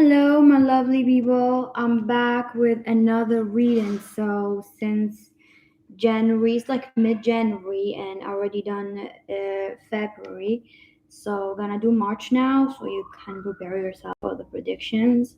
Hello, my lovely people. I'm back with another reading. So, since January, it's like mid January, and already done February. So, gonna do March now, so you can prepare yourself for the predictions.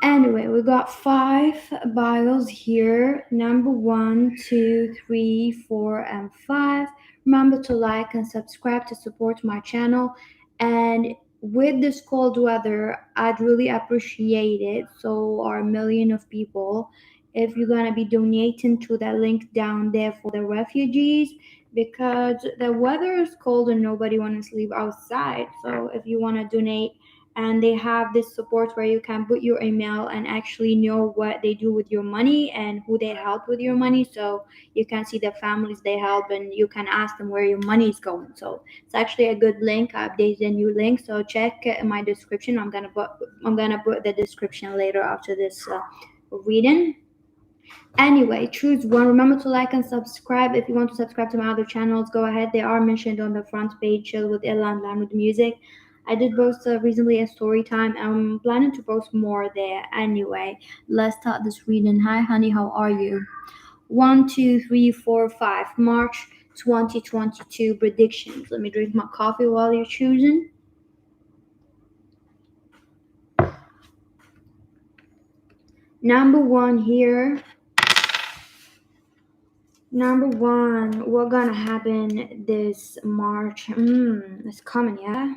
Anyway, we got five bios here. Number one, two, three, four, and five. Remember to like and subscribe to support my channel. And with this cold weather, I'd really appreciate it. So our million of people, if you're gonna be donating to that link down there for the refugees, because the weather is cold and nobody wants to sleep outside. So if you wanna donate, and they have this support where you can put your email and actually know what they do with your money and who they help with your money, so you can see the families they help and you can ask them where your money is going. So it's actually a good link. I updated a new link, so check in my description. I'm gonna put the description later after this reading. Anyway, choose one. Remember to like and subscribe. If you want to subscribe to my other channels, go ahead. They are mentioned on the front page, Chill with Ella and Learn with Music. I did post recently a story time. I'm planning to post more there. Anyway, let's start this reading. Hi, honey, how are you? One, two, three, four, five. March 2022 predictions. Let me drink my coffee while you're choosing. Number one here. Number one, what gonna happen this March? It's coming, yeah.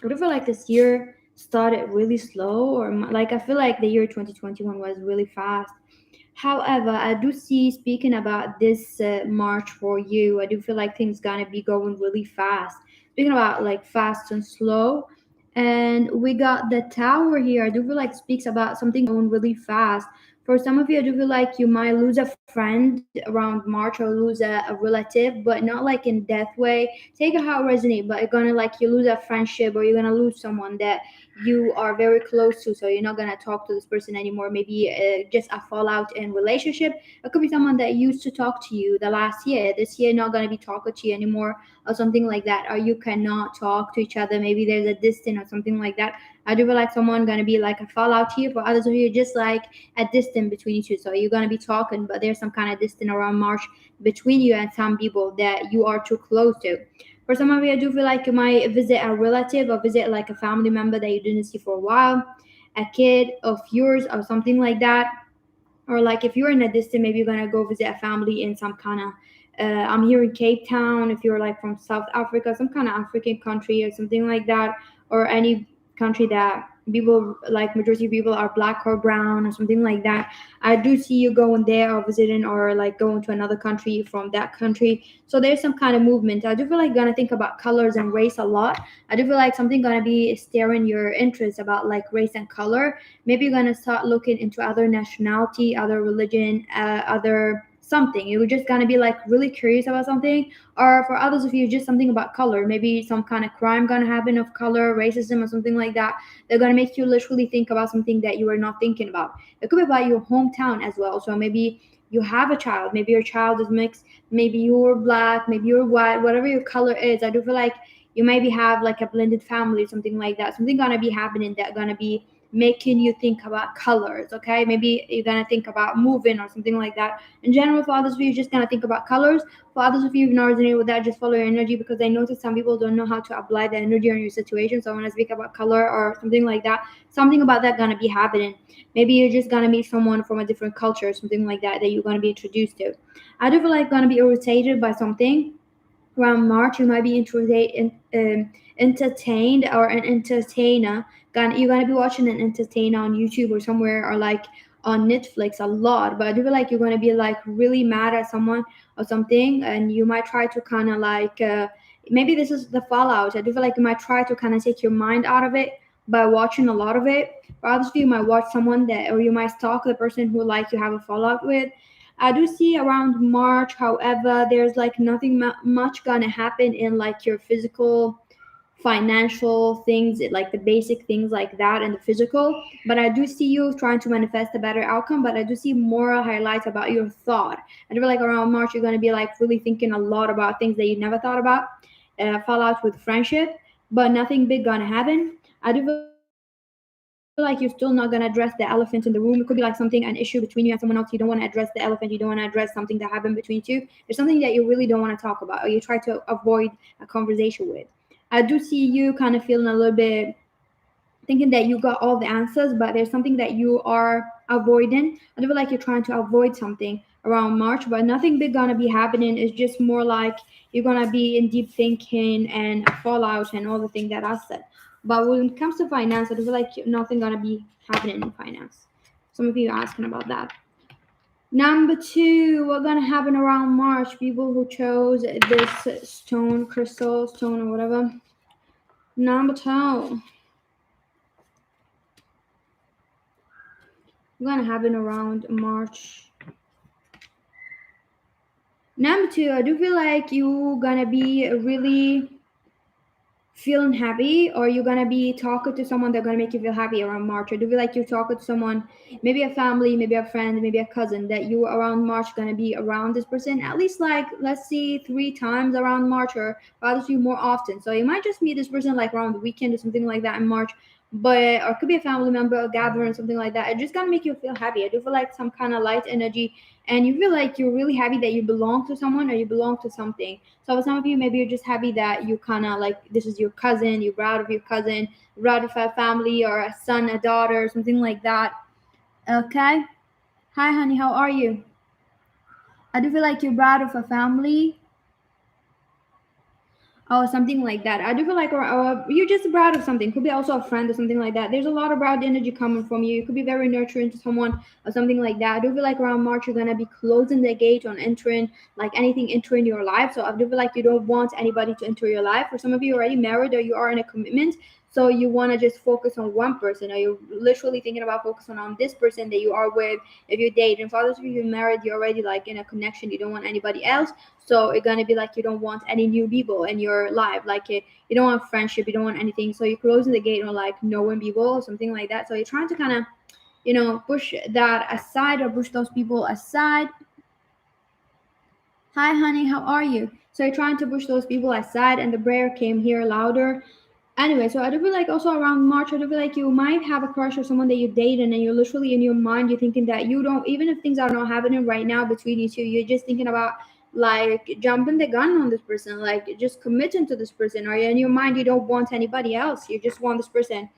I do feel like this year started really slow, or like I feel like the year 2021 was really fast. However, I do see, speaking about this March for you, I do feel like things gonna be going really fast. Speaking about like fast and slow, and we got the tower here. I do feel like speaks about something going really fast. For some of you, I do feel like you might lose a friend around March or lose a relative, but not like in death way. Take it how it resonate, but it's gonna like you lose a friendship or you're gonna lose someone that you are very close to, so you're not gonna talk to this person anymore. Maybe just a fallout in relationship. It could be someone that used to talk to you the last year. This year, not gonna be talking to you anymore, or something like that. Or you cannot talk to each other. Maybe there's a distance or something like that. I do feel like someone gonna be like a fallout here. For others of you, just like a distance between you two. So you're gonna be talking, but there's some kind of distance around March between you and some people that you are too close to. For some of you, I do feel like you might visit a relative or visit like a family member that you didn't see for a while, a kid of yours or something like that. Or like if you're in a distance, maybe you're gonna go visit a family in some kind of I'm here in Cape Town. If you're like from South Africa, some kind of African country or something like that, or any country that people like majority of people are black or brown or something like that. I do see you going there or visiting or like going to another country from that country. So there's some kind of movement. I do feel like gonna think about colors and race a lot. I do feel like something gonna be stirring your interest about like race and color. Maybe you're gonna start looking into other nationality, other religion, other something. You're just gonna be like really curious about something. Or for others of you, just something about color. Maybe some kind of crime gonna happen of color, racism, or something like that. They're gonna make you literally think about something that you were not thinking about. It could be about your hometown as well. So maybe you have a child. Maybe your child is mixed. Maybe you're black. Maybe you're white. Whatever your color is, I do feel like you maybe have like a blended family, something like that. Something gonna be happening that gonna be making you think about colors. Okay, maybe you're gonna think about moving or something like that. In general, for others of you, you're just gonna think about colors. For others of you who've not resonated with that, just follow your energy, because I notice some people don't know how to apply the energy on your situation. So when I speak about color or something like that, something about that gonna be happening. Maybe you're just gonna meet someone from a different culture, something like that you're gonna be introduced to. I do feel like gonna be irritated by something around March. You might be entertained or an entertainer. You're gonna be watching an entertainer on YouTube or somewhere, or like on Netflix a lot. But I do feel like you're gonna be like really mad at someone or something, and you might try to kind of like maybe this is the fallout. I do feel like you might try to kind of take your mind out of it by watching a lot of it. For others of you, you might watch someone that, or you might stalk the person who like you have a fallout with. I do see around March, however, there's like nothing much gonna happen in like your physical, financial things, like the basic things like that in the physical. But I do see you trying to manifest a better outcome. But I do see more highlights about your thought. I feel like around March, you're gonna be like really thinking a lot about things that you never thought about. Fallout with friendship, but nothing big gonna happen. I do feel like feel like you're still not gonna address the elephant in the room. It could be like something, an issue between you and someone else. You don't want to address the elephant. You don't want to address something that happened between you. There's something that you really don't want to talk about, or you try to avoid a conversation with. I do see you kind of feeling a little bit thinking that you got all the answers, but there's something that you are avoiding. I feel like you're trying to avoid something around March, but nothing big gonna be happening. It's just more like you're gonna be in deep thinking and fallout and all the things that I said. But when it comes to finance, I feel like nothing gonna be happening in finance. Some of you are asking about that. Number two, what gonna happen around March? People who chose this stone, crystal, stone, or whatever. Number two. Gonna happen around March. Number two, I do feel like you gonna be really feeling happy, or you're gonna be talking to someone that's gonna make you feel happy around March. I do feel like you're talking to someone, maybe a family, maybe a friend, maybe a cousin, that you around March gonna be around this person at least like, let's see, 3 times around March, or rather you more often. So you might just meet this person like around the weekend or something like that in March. But or it could be a family member, a gathering, something like that. It's just gonna make you feel happy. I do feel like some kind of light energy, and you feel like you're really happy that you belong to someone or you belong to something. So for some of you, maybe you're just happy that you kind of like, this is your cousin, you're proud of your cousin, proud of a family or a son, a daughter, something like that. Okay. Hi, honey. How are you? I do feel like you're proud of a family. Oh, something like that. I do feel like you're just proud of something. Could be also a friend or something like that. There's a lot of proud energy coming from you. You could be very nurturing to someone or something like that. I do feel like around March you're gonna be closing the gate on entering like anything entering your life. So I do feel like you don't want anybody to enter your life. For some of you already married or you are in a commitment, so you want to just focus on one person, or you're literally thinking about focusing on this person that you are with. If you're dating, for others of you you're married, you're already like in a connection. You don't want anybody else. So it's gonna be like you don't want any new people in your life. Like you don't want friendship, you don't want anything. So you're closing the gate on like knowing people or something like that. So you're trying to kind of, push that aside or push those people aside. Hi, honey, how are you? So you're trying to push those people aside, and the prayer came here louder. Anyway, so I do feel like also around March, I do feel like you might have a crush or someone that you're dating, and you're literally in your mind, you're thinking that you don't, even if things are not happening right now between you two, you're just thinking about like jumping the gun on this person, like just committing to this person, or in your mind, you don't want anybody else, you just want this person.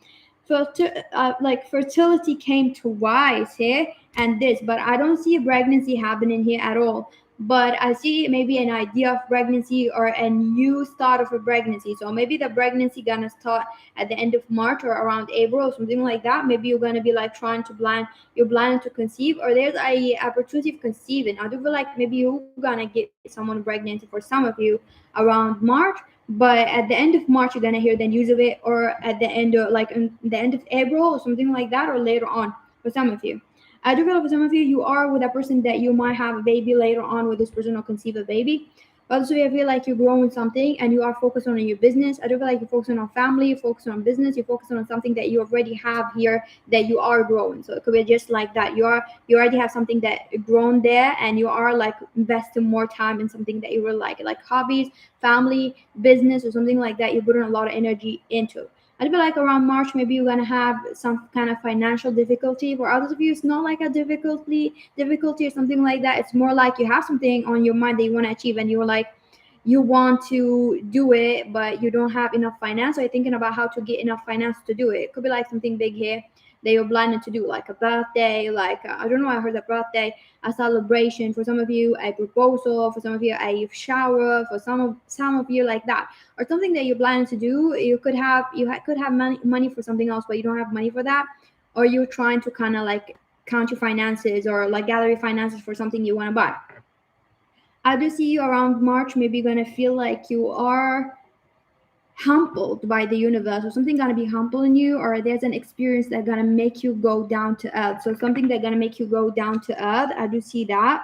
Like fertility came twice here and this, but I don't see a pregnancy happening here at all. But I see maybe an idea of pregnancy or a new start of a pregnancy. So maybe the pregnancy gonna start at the end of March or around April or something like that. Maybe you're gonna be like trying to plan, you're planning to conceive, or there's a opportunity of conceiving. I do feel like maybe you're gonna get someone pregnant for some of you around March, but at the end of March you're gonna hear the news of it, or at the end of like in the end of April or something like that, or later on for some of you. I do feel for some of you, you are with a person that you might have a baby later on with this person or conceive a baby. But also, I feel like you're growing something and you are focused on your business. I do feel like you're focusing on family, you're focusing on business, you're focusing on something that you already have here that you are growing. So it could be just like that. You already have something that grown there, and you are like investing more time in something that you really like hobbies, family, business, or something like that. You're putting a lot of energy into. I feel like around March, maybe you're gonna have some kind of financial difficulty. For others of you, it's not like a difficulty or something like that. It's more like you have something on your mind that you want to achieve, and you're like, you want to do it, but you don't have enough finance. So you're thinking about how to get enough finance to do it. It could be like something big here that you're planning to do, like a birthday, like I don't know, I heard a birthday, a celebration. For some of you, a proposal. For some of you, a shower. For some of you, like that, or something that you're planning to do. Could have money for something else, but you don't have money for that, or you're trying to kind of like count your finances or like gather your finances for something you want to buy. I do see you around March. Maybe you're gonna feel like you are humbled by the universe, or something gonna be humbling you, or there's an experience that gonna make you go down to earth. So something that gonna make you go down to earth. I do see that.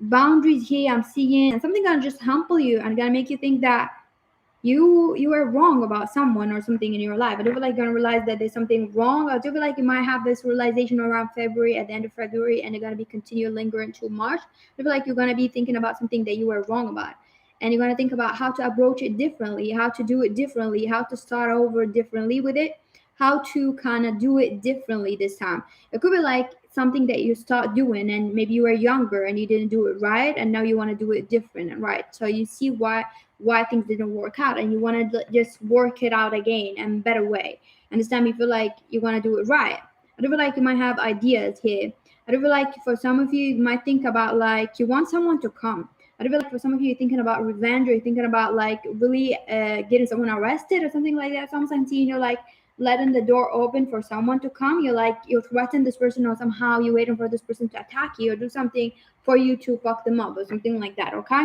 Boundaries here I'm seeing, and something gonna just humble you and gonna make you think that you are wrong about someone or something in your life. I do feel like you're gonna realize that there's something wrong. I do feel like you might have this realization around February, at the end of February, and you're gonna be continue lingering to March. I feel like you're gonna be thinking about something that you were wrong about. And you're gonna think about how to approach it differently, how to do it differently, how to start over differently with it, how to kind of do it differently this time. It could be like something that you start doing and maybe you were younger and you didn't do it right, and now you want to do it different and right. So you see why things didn't work out, and you want to just work it out again in a better way. And this time you feel like you want to do it right. I do feel like you might have ideas here. I do feel like for some of you might think about like you want someone to come. I do feel like for some of you, you're thinking about revenge, or you're thinking about like really getting someone arrested or something like that. Sometimes you're like letting the door open for someone to come. You're like you threaten this person, or somehow you're waiting for this person to attack you or do something for you to fuck them up or something like that. Okay.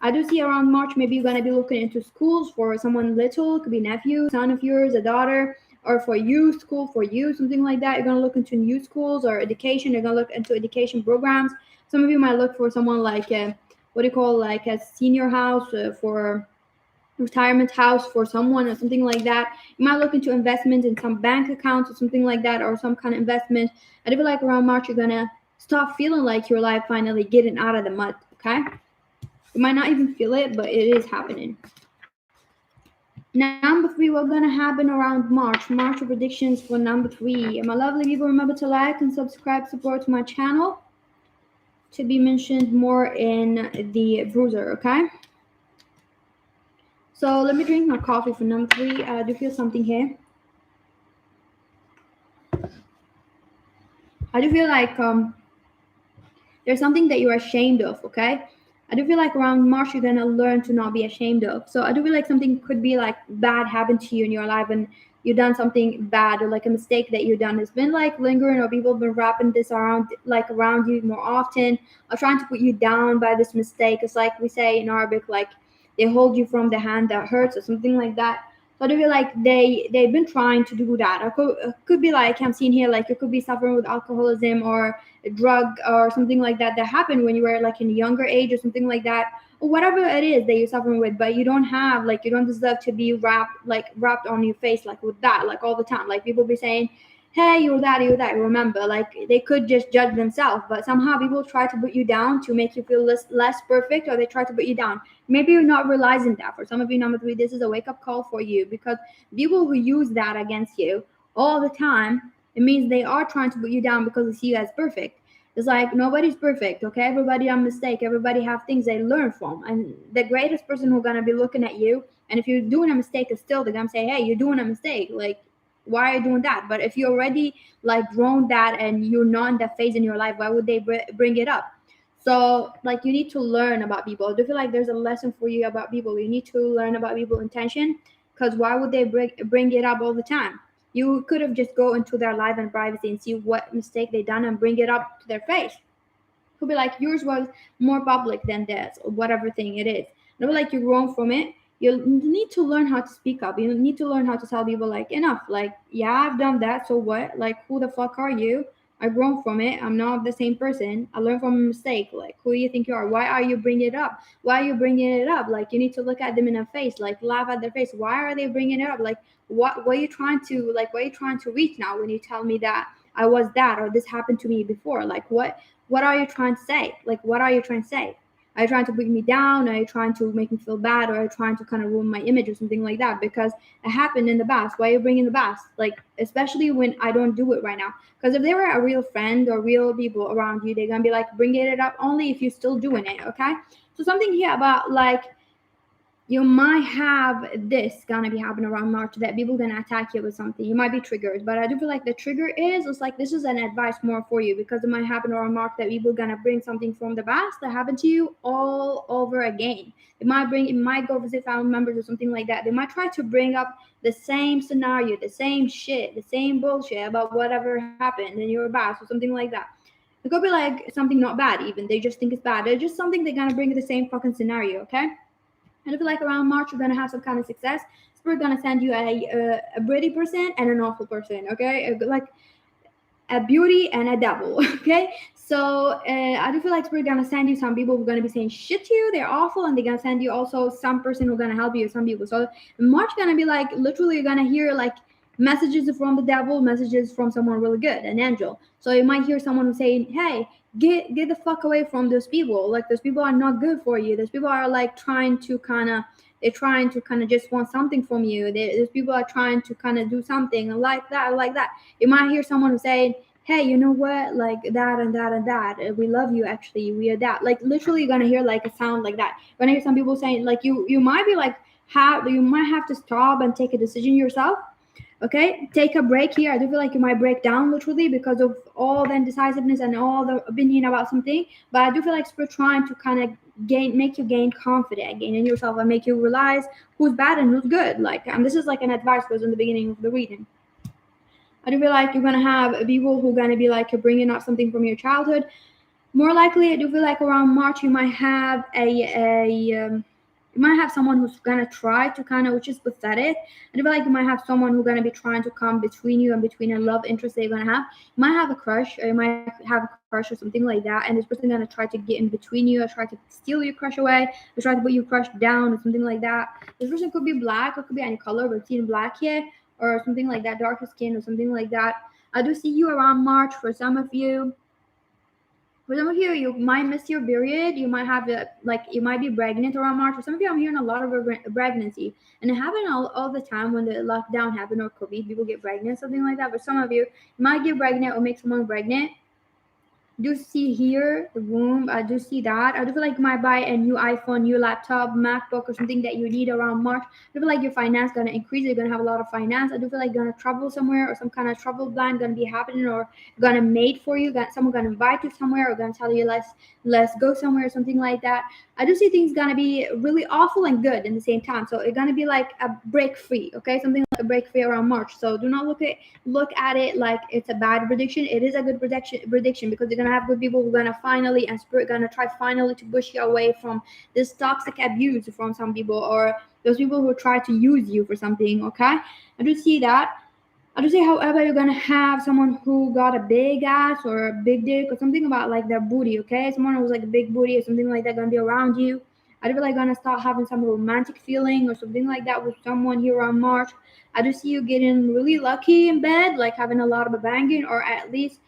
I do see around March, maybe you're gonna be looking into schools for someone little. It could be nephew, son of yours, a daughter, or for you, school for you, something like that. You're gonna look into new schools or education. You're gonna look into education programs. Some of you might look for someone like what do you call like a senior house for retirement house for someone or something like that. You might look into investment in some bank accounts or something like that, or some kind of investment. I feel like around March you're gonna stop feeling like your life finally getting out of the mud. Okay, you might not even feel it, but it is happening. Number 3, what's gonna happen around March? March predictions for number 3. And my lovely people, remember to like and subscribe, support my channel to be mentioned more in the bruiser. Okay. So let me drink my coffee for number 3. I do feel something here. I do feel like there's something that you're ashamed of, okay? I do feel like around March you're gonna learn to not be ashamed of. So I do feel like something could be like bad happened to you in your life and you've done something bad, or like a mistake that you've done has been like lingering, or people have been wrapping this around like around you more often, or trying to put you down by this mistake. It's like we say in Arabic, like they hold you from the hand that hurts or something like that. So I do feel like they've been trying to do that. Or could be like I'm seeing here, like you could be suffering with alcoholism or a drug or something like that happened when you were like in a younger age or something like that, or whatever it is that you're suffering with. But you don't have like you don't deserve to be wrapped on your face like with that like all the time. Like people be saying, hey, you're that, you're that. Remember, like they could just judge themselves, but somehow people try to put you down to make you feel less perfect, or they try to put you down. Maybe you're not realizing that. For some of you, number 3, this is a wake up call for you, because people who use that against you all the time, it means they are trying to put you down because they see you as perfect. It's like nobody's perfect, okay? Everybody have mistake. Everybody have things they learn from. And the greatest person who's gonna be looking at you, and if you're doing a mistake, is still they're gonna say, hey, you're doing a mistake. Like, why are you doing that? But if you already like grown that and you're not in that phase in your life, why would they bring it up? So like you need to learn about people. I do feel like there's a lesson for you about people. You need to learn about people's intention, because why would they bring it up all the time? You could have just go into their life and privacy and see what mistake they done and bring it up to their face. Could be like yours was more public than theirs, or whatever thing it is. Not like you're grown from it. You need to learn how to speak up. You need to learn how to tell people like enough. Like, yeah, I've done that. So what? Like, who the fuck are you? I've grown from it. I'm not the same person. I learned from a mistake. Like, who do you think you are? Why are you bringing it up? Why are you bringing it up? Like, you need to look at them in the face. Like, laugh at their face. Why are they bringing it up? Like, what are you trying to like? What are you trying to reach now when you tell me that I was that, or this happened to me before? Like, what are you trying to say? Like, what are you trying to say? Are you trying to bring me down? Are you trying to make me feel bad? Or are you trying to kind of ruin my image or something like that? Because it happened in the past. Why are you bringing the past? Like, especially when I don't do it right now. Because if they were a real friend or real people around you, they're going to be like, bringing it up only if you're still doing it, okay? So something here about like, you might have this gonna be happening around March, that people gonna attack you with something. You might be triggered, but I do feel like the trigger is it's like this is an advice more for you, because it might happen around March that people gonna bring something from the past that happened to you all over again. It might go visit family members or something like that. They might try to bring up the same scenario, the same shit, the same bullshit about whatever happened in your past or something like that. It could be like something not bad even. They just think it's bad. It's just something they're gonna bring the same fucking scenario, okay? And I feel like around March you're gonna have some kind of success. Spirit gonna send you a pretty person and an awful person. Okay, like a beauty and a devil. Okay, so I do feel like Spirit gonna send you some people who are gonna be saying shit to you. They're awful, and they're gonna send you also some person who's gonna help you. Some people. So March gonna be like literally you're gonna hear like Messages from the devil, messages from someone really good, an angel. So you might hear someone saying, hey, get the fuck away from those people. Like those people are not good for you. Those people are like trying to kind of, they're trying to kind of just want something from you. Those people are trying to kind of do something like that, like that. You might hear someone saying, hey, you know what, like that and that and that, we love you, actually we are that. Like literally you're gonna hear like a sound like that. You're gonna hear some people saying like you might be like, you might have to stop and take a decision yourself. Okay, take a break here. I do feel like you might break down literally because of all the indecisiveness and all the opinion about something. But I do feel like spirit trying to kind of make you gain confidence, gain in yourself, and make you realize who's bad and who's good. Like, and this is like an advice was in the beginning of the reading. I do feel like you're gonna have people who are gonna be like you're bringing up something from your childhood. More likely, I do feel like around March you might have you might have someone who's gonna try to kind of, which is pathetic. I feel like you might have someone who's gonna be trying to come between you and between a love interest that you're gonna have. You might have a crush, or you might have a crush or something like that, and this person gonna try to get in between you, or try to steal your crush away, or try to put your crush down, or something like that. This person could be black, or could be any color, but seeing black here, or something like that, darker skin, or something like that. I do see you around March for some of you. For some of you, you might miss your period. You might have like you might be pregnant around March. For some of you, I'm hearing a lot of pregnancy, and it happened all the time when the lockdown happened or COVID. People get pregnant, something like that. But some of you might get pregnant or make someone pregnant. Do see here the womb. I do see that. I do feel like you might buy a new iPhone, new laptop, MacBook, or something that you need around March. I do feel like your finance gonna increase. You're gonna have a lot of finance. I do feel like you're gonna travel somewhere, or some kind of travel plan gonna be happening, or gonna made for you. Someone gonna invite you somewhere, or gonna tell you let's go somewhere, or something like that. I do see things gonna be really awful and good in the same time. So it's gonna be like a break free. Okay, something like a break free around March. So do not look at it like it's a bad prediction. It is a good prediction because you're gonna have good people who are gonna finally, and spirit gonna try finally to push you away from this toxic abuse from some people, or those people who try to use you for something. Okay, I do see that. I do see, however, you're gonna have someone who got a big ass or a big dick or something about like their booty. Okay, someone who's like a big booty or something like that gonna be around you. I do feel like gonna start having some romantic feeling or something like that with someone here on March. I do see you getting really lucky in bed, like having a lot of banging, or at least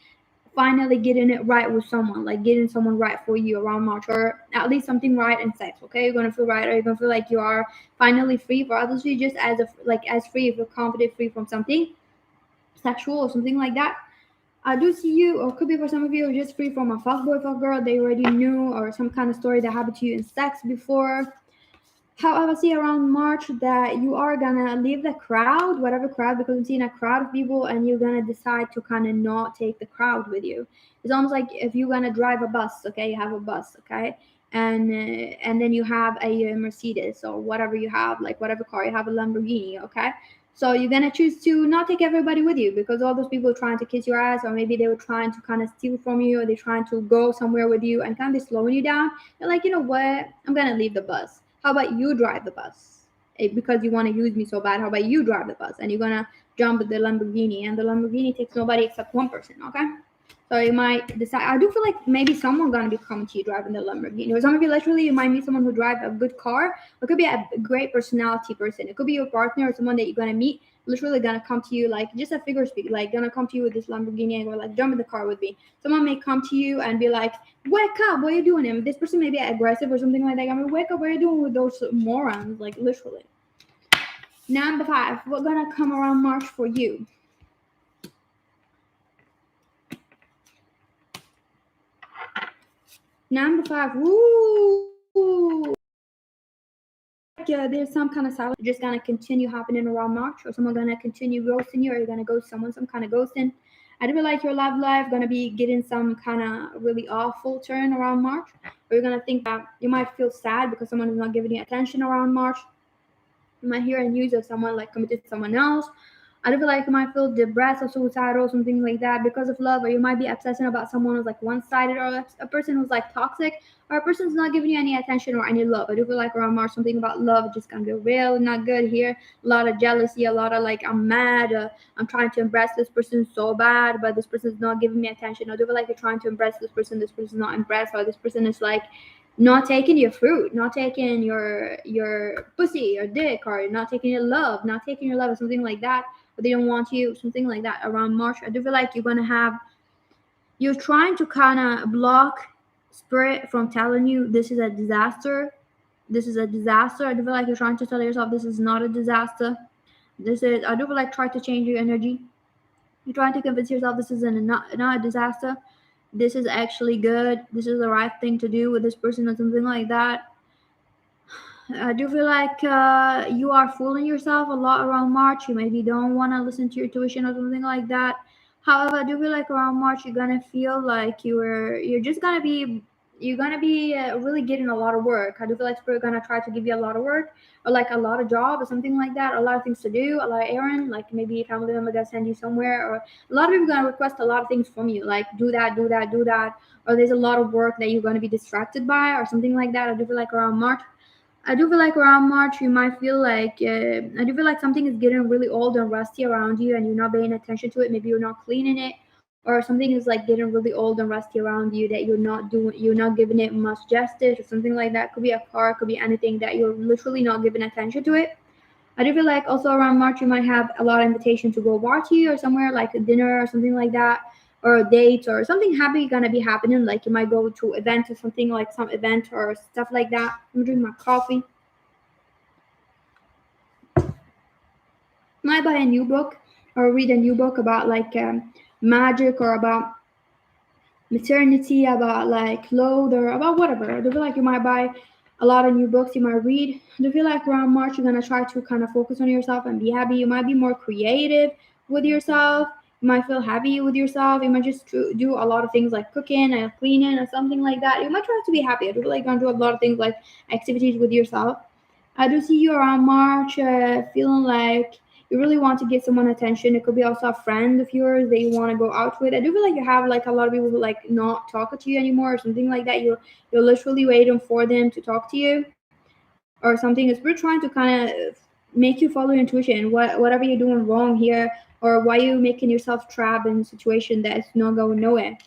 finally getting it right with someone, like getting someone right for you around March, or at least something right in sex. Okay, you're gonna feel right, or you're gonna feel like you are finally free. For others, you just as free, if you're confident, free from something sexual or something like that. I do see you, or could be for some of you, just free from a fuckboy, fuck girl they already knew, or some kind of story that happened to you in sex before. However, see around March that you are gonna leave the crowd, whatever crowd, because I'm seeing a crowd of people, and you're gonna decide to kind of not take the crowd with you. It's almost like if you're gonna drive a bus, okay, you have a bus, okay, and then you have a Mercedes or whatever you have, like whatever car you have, a Lamborghini, okay. So you're gonna choose to not take everybody with you because all those people are trying to kiss your ass, or maybe they were trying to kind of steal from you, or they're trying to go somewhere with you and kind of slowing you down. You're like, you know what? I'm gonna leave the bus. How about you drive the bus? Because you want to use me so bad, how about you drive the bus? And you're gonna jump the Lamborghini, and the Lamborghini takes nobody except one person, okay? So you might decide. I do feel like maybe someone gonna be coming to you driving the Lamborghini, or some of you literally you might meet someone who drives a good car. It could be a great personality person. It could be your partner or someone that you're gonna meet. Literally gonna come to you like just a figure speak, like gonna come to you with this Lamborghini and go like jump in the car with me. Someone may come to you and be like, wake up, what are you doing? And this person may be aggressive or something like that. I mean, wake up, what are you doing with those morons? Like literally. Number 5, we're gonna come around March for you. Number 5, woo! There's some kind of silence just gonna continue happening around March, or someone gonna continue ghosting you, or you're gonna ghost someone, some kind of ghosting. I do feel like your love life gonna be getting some kind of really awful turn around March, or you're gonna think that you might feel sad because someone is not giving you attention around March. You might hear news of someone like committed to someone else. I do feel like you might feel depressed or suicidal or something like that because of love, or you might be obsessing about someone who's like one-sided, or a person who's like toxic, or a person who's not giving you any attention or any love. I do feel like around March something about love is just gonna be real not good here. A lot of jealousy, a lot of like I'm mad, I'm trying to impress this person so bad, but this person's not giving me attention. I do feel like you're trying to impress this person's not impressed, or this person is like not taking your fruit, not taking your pussy or dick, or not taking your love, or something like that. or they don't want you, something like that around March. I do feel like you're trying to kind of block spirit from telling you this is a disaster. This is a disaster. I do feel like you're trying to tell yourself this is not a disaster. This is, I do feel like, try to change your energy. You're trying to convince yourself this is not a disaster. This is actually good. This is the right thing to do with this person or something like that. I do feel like you are fooling yourself a lot around March. You maybe don't want to listen to your tuition or something like that. However, I do feel like around March you're gonna feel like you're just gonna be really getting a lot of work. I do feel like Spirit gonna try to give you a lot of work or like a lot of job or something like that, or a lot of things to do, a lot of errand. Like maybe a family member gonna send you somewhere, or a lot of people gonna request a lot of things from you, like do that, do that, do that, or there's a lot of work that you're gonna be distracted by or something like that. I do feel like around March. I do feel like around March you might feel like I do feel like something is getting really old and rusty around you, and you're not paying attention to it. Maybe you're not cleaning it, or something is like getting really old and rusty around you that you're not giving it much justice or something like that. Could be a car, could be anything that you're literally not giving attention to it. I do feel like also around March you might have a lot of invitation to go party or somewhere like a dinner or something like that, or a date or something happy gonna be happening. Like you might go to event or something, like some event or stuff like that. I'm drinking my coffee. Might buy a new book or read a new book about like magic or about maternity, about like clothes or about whatever. I do feel like you might buy a lot of new books, you might read. I do feel like around March you're gonna try to kind of focus on yourself and be happy. You might be more creative with yourself. You might feel happy with yourself. You might just do a lot of things like cooking and cleaning or something like that. You might try to be happy. I do feel like you're gonna do a lot of things like activities with yourself. I do see you around March feeling like you really want to give someone attention. It could be also a friend of yours that you want to go out with. I do feel like you have like a lot of people who like not talking to you anymore or something like that. You're literally waiting for them to talk to you or something. It's we're trying to kind of make you follow your intuition. Whatever you're doing wrong here, or why you making yourself trapped in a situation that's not going nowhere.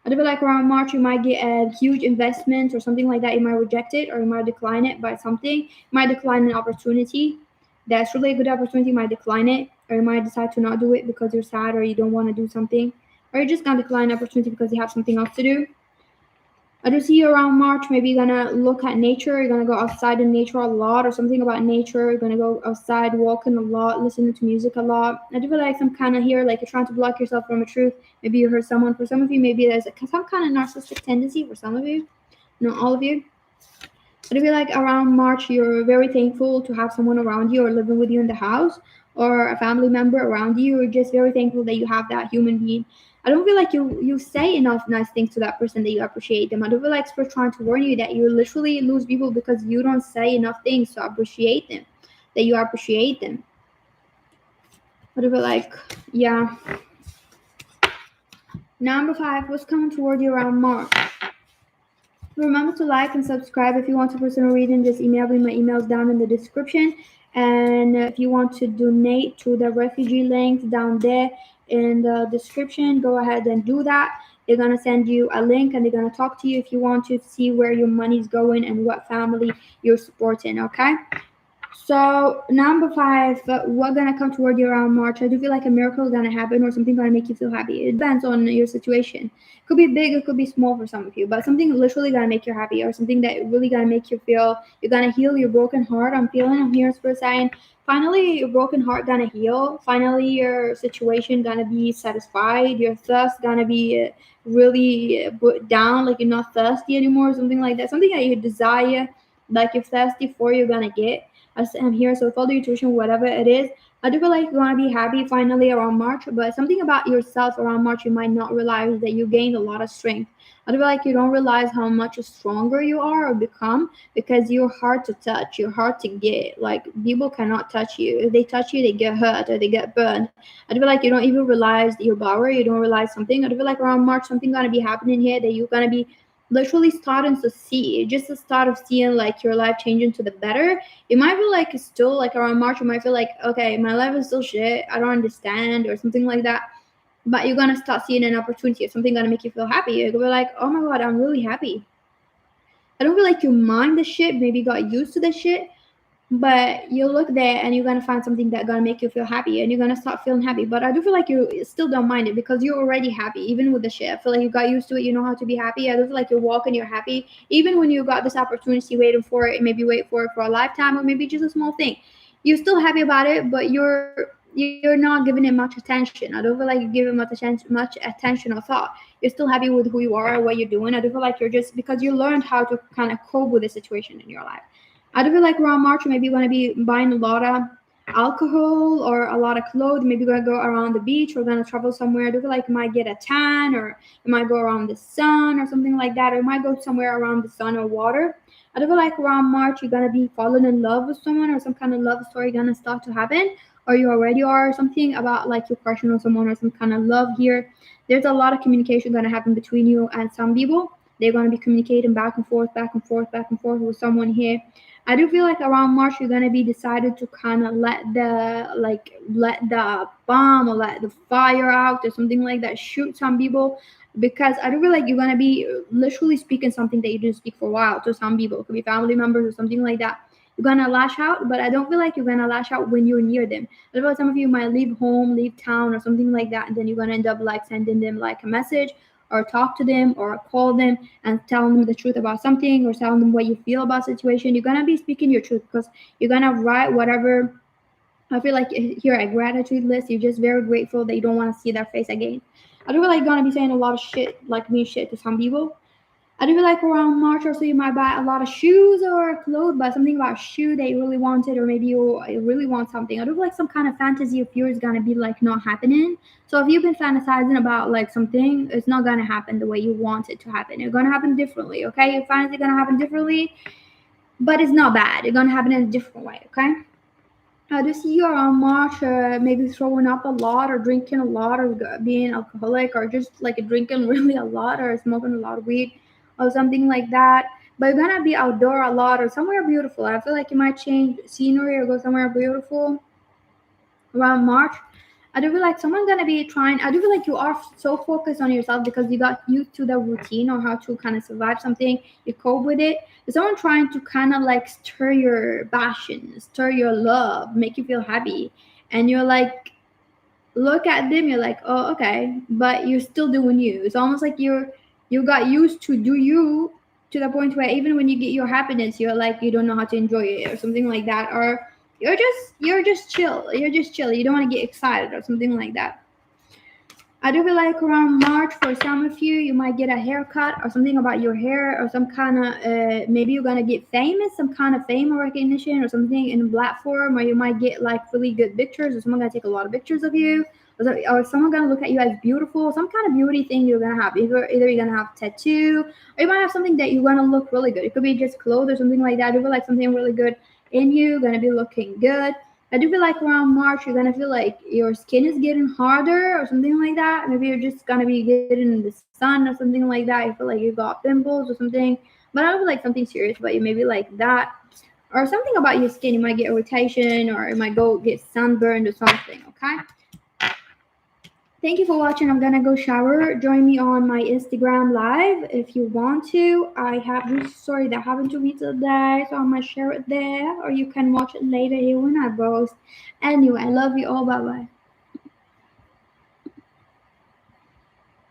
I do feel like around March you might get a huge investment or something like that. You might reject it or you might decline it by something. You might decline an opportunity that's really a good opportunity. You might decline it, or you might decide to not do it because you're sad or you don't want to do something, or you're just gonna decline an opportunity because you have something else to do. I do see you around March. Maybe you're gonna look at nature. You're gonna go outside in nature a lot, or something about nature. You're gonna go outside, walking a lot, listening to music a lot. I do feel like some kind of here, like you're trying to block yourself from the truth. Maybe you hurt someone. For some of you, maybe there's some kind of narcissistic tendency. For some of you, not all of you. I feel like around March, you're very thankful to have someone around you or living with you in the house or a family member around you. You're just very thankful that you have that human being. I don't feel like you say enough nice things to that person that you appreciate them. I don't feel like we're trying to warn you that you literally lose people because you don't say enough things to appreciate them, that you appreciate them. I don't feel like, yeah. Number 5, what's coming toward you around March? Remember to like and subscribe. If you want a personal reading, just email me. My email's down in the description. And if you want to donate to the refugee links down there in the description, go ahead and do that. They're going to send you a link and they're going to talk to you if you want to see where your money's going and what family you're supporting, okay? So number 5, what's gonna come toward you around March? I do feel like a miracle is gonna happen or something gonna make you feel happy. It depends on your situation. It could be big, it could be small for some of you, but something literally gonna make you happy or something that really gonna make you feel you're gonna heal your broken heart. I'm hearing Spirit saying, finally your broken heart gonna heal. Finally your situation gonna be satisfied. Your thirst gonna be really put down, like you're not thirsty anymore, something like that. Something that you desire, like you're thirsty for, you're gonna get. I'm here, so follow your tuition, whatever it is. I do feel like you want to be happy finally around March, but something about yourself around March, you might not realize that you gained a lot of strength. I do feel like you don't realize how much stronger you are or become because you're hard to touch, you're hard to get. Like, people cannot touch you. If they touch you, they get hurt or they get burned. I do feel like you don't even realize your power, you don't realize something. I do feel like around March, something going to be happening here that you're going to be literally starting to see, just the start of seeing like your life changing to the better. It might be like still like around March, you might feel like, okay, my life is still shit, I don't understand or something like that. But you're gonna start seeing an opportunity or something gonna make you feel happy. You're gonna be like, oh my god, I'm really happy. I don't feel like you mind the shit, maybe got used to the shit, But you look there and you're gonna find something that's gonna make you feel happy, and you're gonna start feeling happy. But I do feel like you still don't mind it because you're already happy, even with the shit. I feel like you got used to it. You know how to be happy. I do feel like you're walking, you're happy, even when you got this opportunity, waiting for it, maybe wait for it for a lifetime, or maybe just a small thing. You're still happy about it, but you're not giving it much attention. I don't feel like you're giving much attention or thought. You're still happy with who you are, what you're doing. I do feel like you're just because you learned how to kind of cope with the situation in your life. I do feel like around March, maybe you're gonna be buying a lot of alcohol or a lot of clothes. Maybe you're gonna go around the beach or gonna travel somewhere. I do feel like you might get a tan, or you might go around the sun or something like that, or you might go somewhere around the sun or water. I do feel like around March you're gonna be falling in love with someone, or some kind of love story gonna start to happen, or you already are, or something about like you're crushing on someone or some kind of love here. There's a lot of communication gonna happen between you and some people. They're gonna be communicating back and forth, back and forth, back and forth with someone here. I do feel like around March you're gonna be decided to kind of let the bomb or let the fire out or something like that. Shoot some people, because I do feel like you're gonna be literally speaking something that you didn't speak for a while to some people. It could be family members or something like that. You're gonna lash out, but I don't feel like you're gonna lash out when you're near them. I feel like some of you might leave home, leave town, or something like that, and then you're gonna end up like sending them like a message, or talk to them, or call them and tell them the truth about something, or tell them what you feel about situation. You're gonna be speaking your truth because you're gonna write whatever. I feel like here at gratitude list, you're just very grateful that you don't want to see their face again. I don't feel like you're gonna be saying a lot of shit, like mean shit to some people. I do feel like around March or so you might buy a lot of shoes or clothes, but something about shoe that you really wanted, or maybe you really want something. I do feel like some kind of fantasy of yours is gonna be like not happening. So if you've been fantasizing about like something, it's not gonna happen the way you want it to happen. It's gonna happen differently, okay? Your fantasy gonna happen differently, but it's not bad. It's gonna happen in a different way, okay? This year on March, maybe throwing up a lot, or drinking a lot, or being alcoholic, or just like drinking really a lot, or smoking a lot of weed, or something like that. But you're gonna be outdoor a lot, or somewhere beautiful. I feel like you might change scenery or go somewhere beautiful around March. I do feel like someone's gonna be trying. I do feel like you are so focused on yourself because you got used to the routine or how to kind of survive something. You cope with it. There's someone trying to kind of like stir your passion, stir your love, make you feel happy, and you're like, look at them. You're like, oh, okay, but you're still doing you. It's almost like you got used to do you, to the point where even when you get your happiness, you're like you don't know how to enjoy it or something like that, or you're just chill. You're just chill. You don't want to get excited or something like that. I do feel like around March for some of you, you might get a haircut or something about your hair, or some kind of maybe you're gonna get famous, some kind of fame or recognition or something in a platform, or you might get like really good pictures, or someone gonna take a lot of pictures of you, or someone gonna look at you as beautiful, some kind of beauty thing you're gonna have. Either you're gonna have tattoo, or you might have something that you're gonna look really good. It could be just clothes or something like that. I do feel like something really good in you, gonna be looking good. I do feel like around March you're gonna feel like your skin is getting harder or something like that. Maybe you're just gonna be getting in the sun or something like that. You feel like you got pimples or something. But I don't feel like something serious about you. Maybe like that. Or something about your skin. You might get irritation, or you might go get sunburned or something, okay? Thank you for watching. I'm gonna go shower. Join me on my Instagram live if you want to. I have this story that happened to me today, so I'm gonna share it there, or you can watch it later here when I post. Anyway, I love you all. Bye bye.